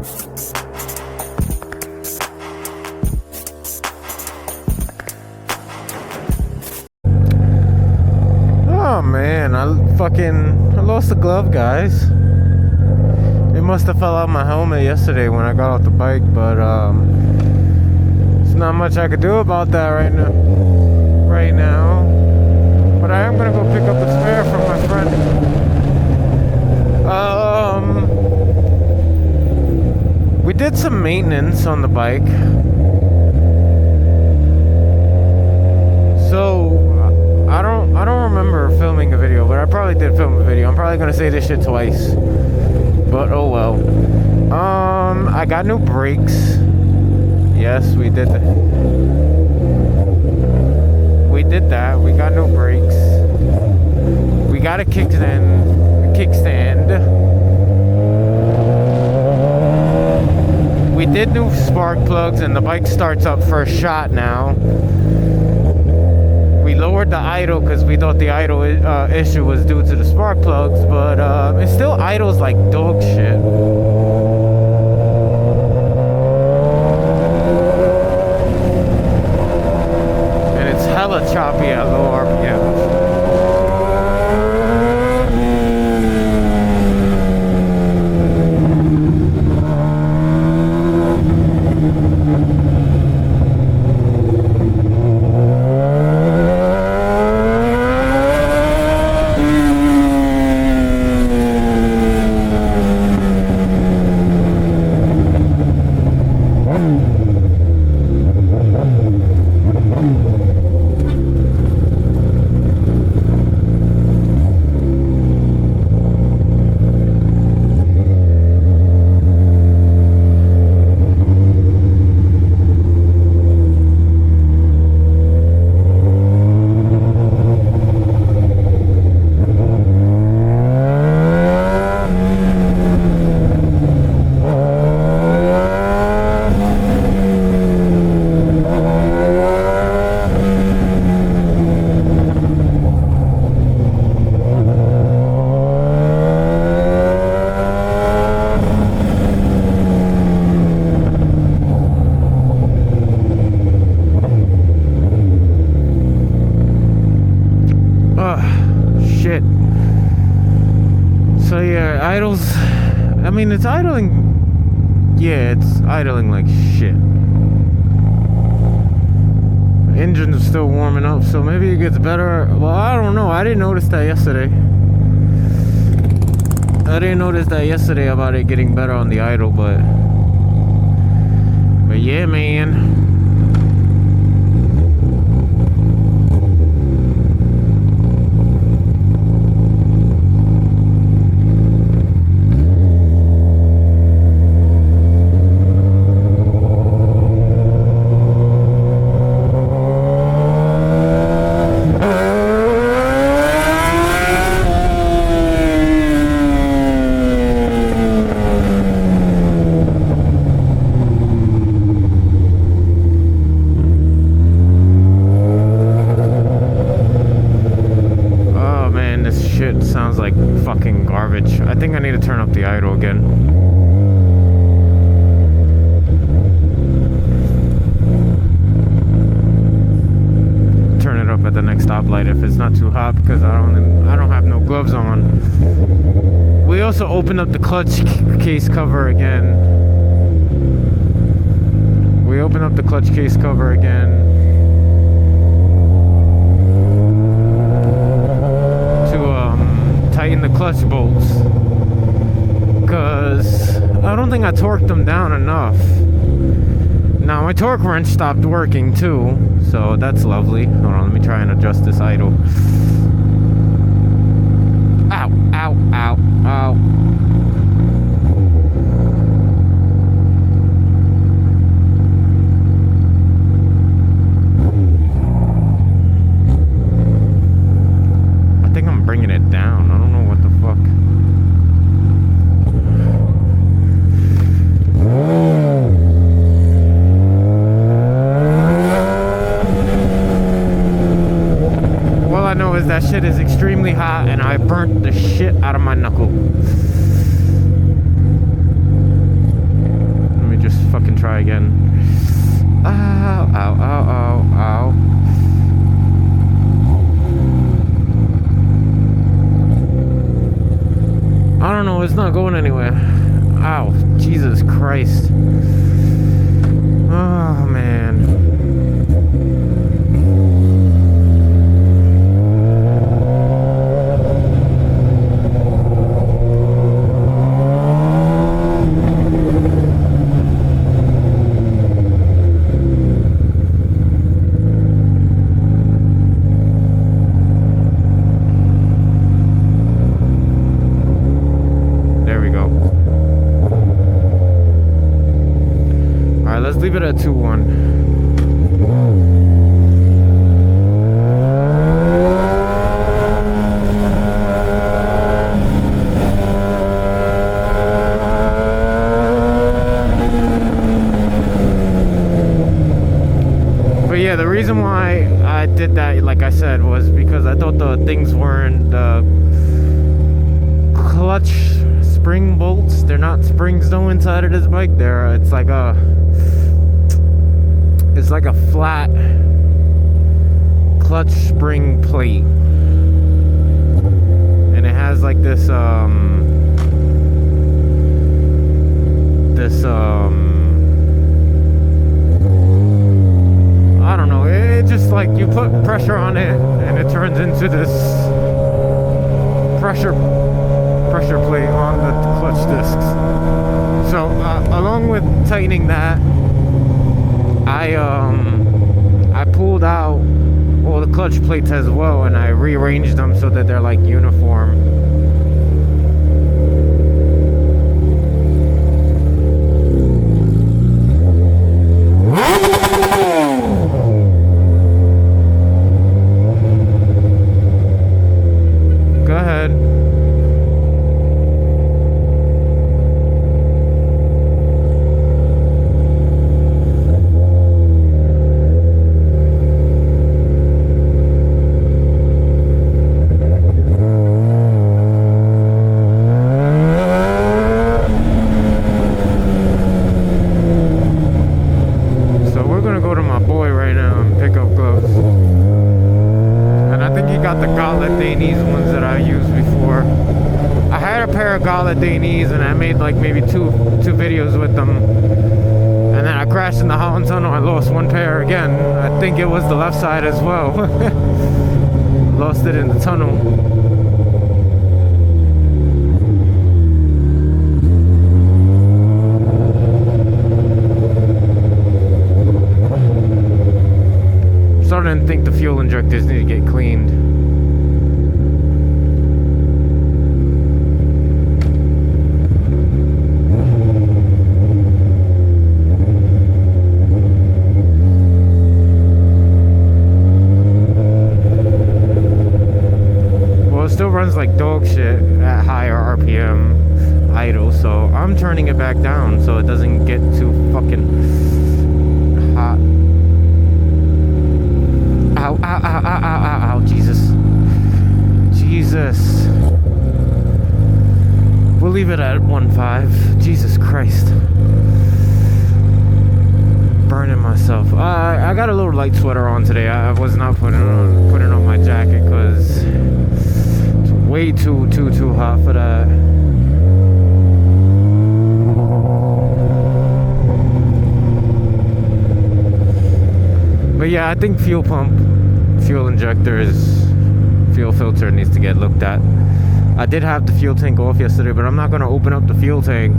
Oh man, I lost the glove, guys. It must have fell out my helmet yesterday when I got off the bike, but there's not much I could do about that right now. But I am gonna go pick up a spare from my friend. We did some maintenance on the bike. So I don't remember filming a video, but I probably did film a video. I'm probably gonna say this shit twice, but oh well. I got new brakes. Yes, we did that. We did that. We got new brakes. We got a kickstand. We did new spark plugs, and the bike starts up first shot now. We lowered the idle because we thought the idle issue was due to the spark plugs, but it still idles like dog shit. And it's hella choppy at low RPMs. It's idling. Yeah, it's idling like shit. The engine's still warming up, so maybe it gets better. Well, I don't know. I didn't notice that yesterday. About it getting better on the idle, but yeah, man. Sounds like fucking garbage. I think I need to turn up the idle again. Turn it up at the next stoplight if it's not too hot, because I don't have no gloves on. We also opened up the clutch case cover again. Tighten the clutch bolts, because I don't think I torqued them down enough. Now my torque wrench stopped working too, so that's lovely. Hold on, let me try and adjust this idle. Ow, ow, ow, ow. I think I'm bringing it down. I don't know what the fuck. All I know is that shit is extremely hot and I burnt the shit out of my knuckle. try again. Ow, ow, ow, ow, ow. I don't know, it's not going anywhere. Ow, Jesus Christ. Oh, man. Leave it at 2-1. But yeah, the reason why I did that, like I said, was because I thought the things weren't clutch spring bolts. They're not springs though inside of this bike. It's like a flat clutch spring plate, and it has like this I don't know, it just like you put pressure on it and it turns into this pressure plate on the clutch discs. So along with tightening that, I pulled out all the clutch plates as well, and I rearranged them so that they're like uniform. Go ahead. Dainese, and I made like maybe two videos with them, and then I crashed in the Holland Tunnel. I lost one pair again. I think it was the left side as well. Lost it in the tunnel. Starting to think the fuel injectors need to get cleaned. Runs like dog shit at higher RPM idle, so I'm turning it back down so it doesn't get too fucking hot. Ow, ow, ow, ow, ow, ow, ow, Jesus. Jesus. We'll leave it at 1.5. Jesus Christ. Burning myself. I got a little light sweater on today. I was not putting on my jacket because way too hot for that. But yeah, I think fuel injectors, fuel filter needs to get looked at. I did have the fuel tank off yesterday, but I'm not gonna open up the fuel tank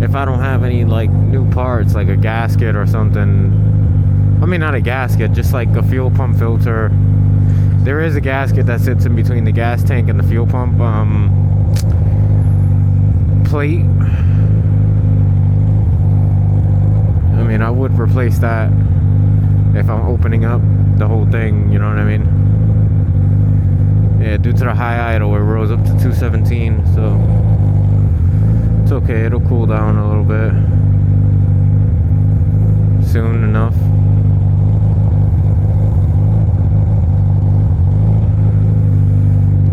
if I don't have any like new parts, like a gasket or something. I mean, not a gasket, just like a fuel pump filter. There is a gasket that sits in between the gas tank and the fuel pump plate. I mean, I would replace that if I'm opening up the whole thing, you know what I mean? Yeah, due to the high idle, it rose up to 217, so it's okay, it'll cool down a little bit soon enough.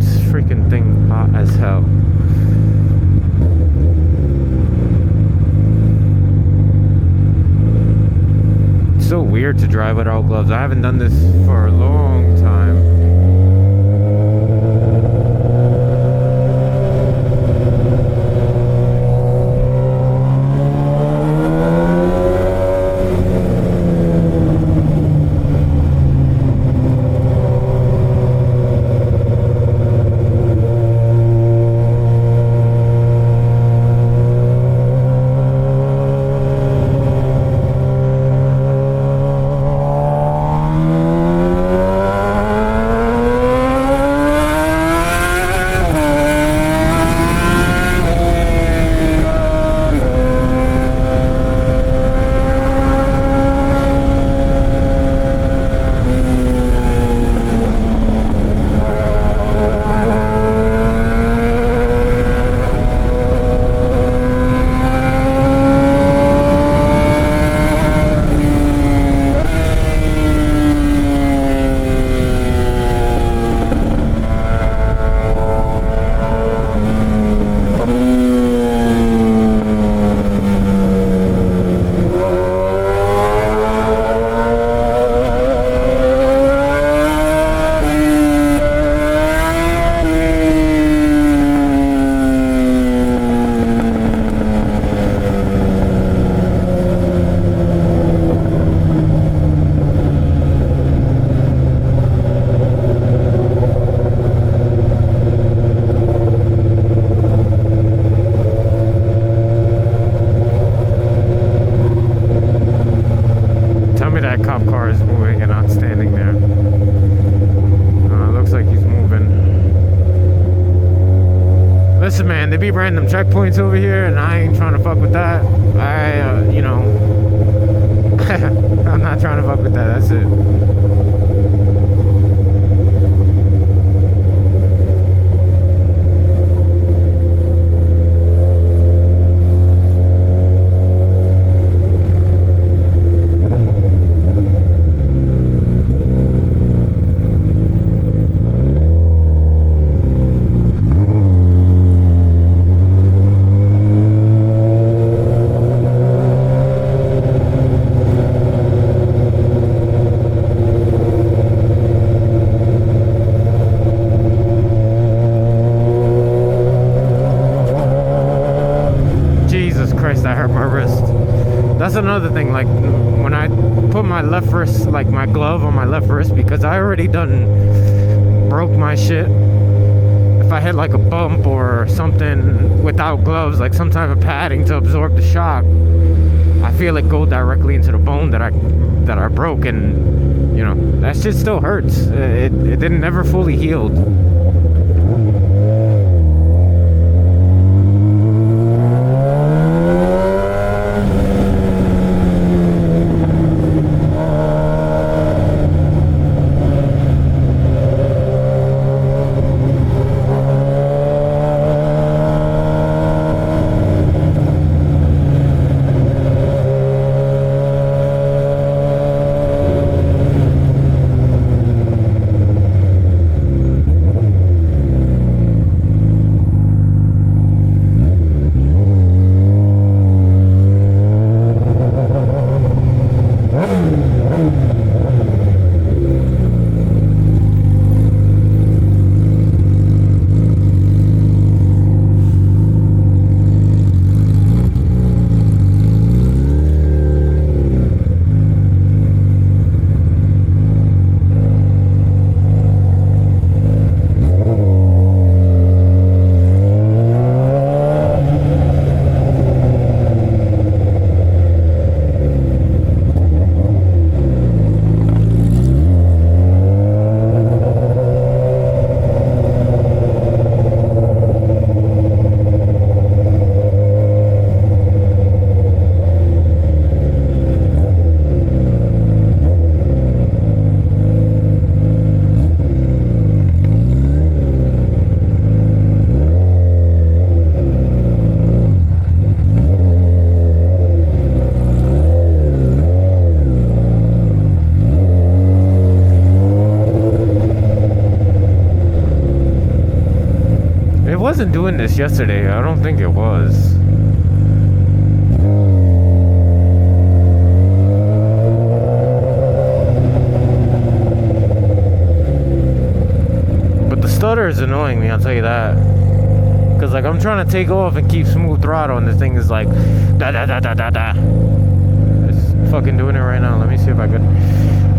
This freaking thing hot as hell. weird to drive without gloves. I haven't done this for a long time. Listen, man, there be random checkpoints over here, and I ain't trying to fuck with that. You know, I'm not trying to fuck with that. That's it. That's another thing, like when I put my left wrist, like my glove on my left wrist, because I already done broke my shit. If I hit like a bump or something without gloves, like some type of padding to absorb the shock, I feel it go directly into the bone that I broke, and you know, that shit still hurts. It didn't never fully healed. Wasn't doing this yesterday. I don't think it was. is annoying me, I'll tell you that. Cause like I'm trying to take off and keep smooth throttle, and this thing is like da da da da da da. It's fucking doing it right now. Let me see if I could.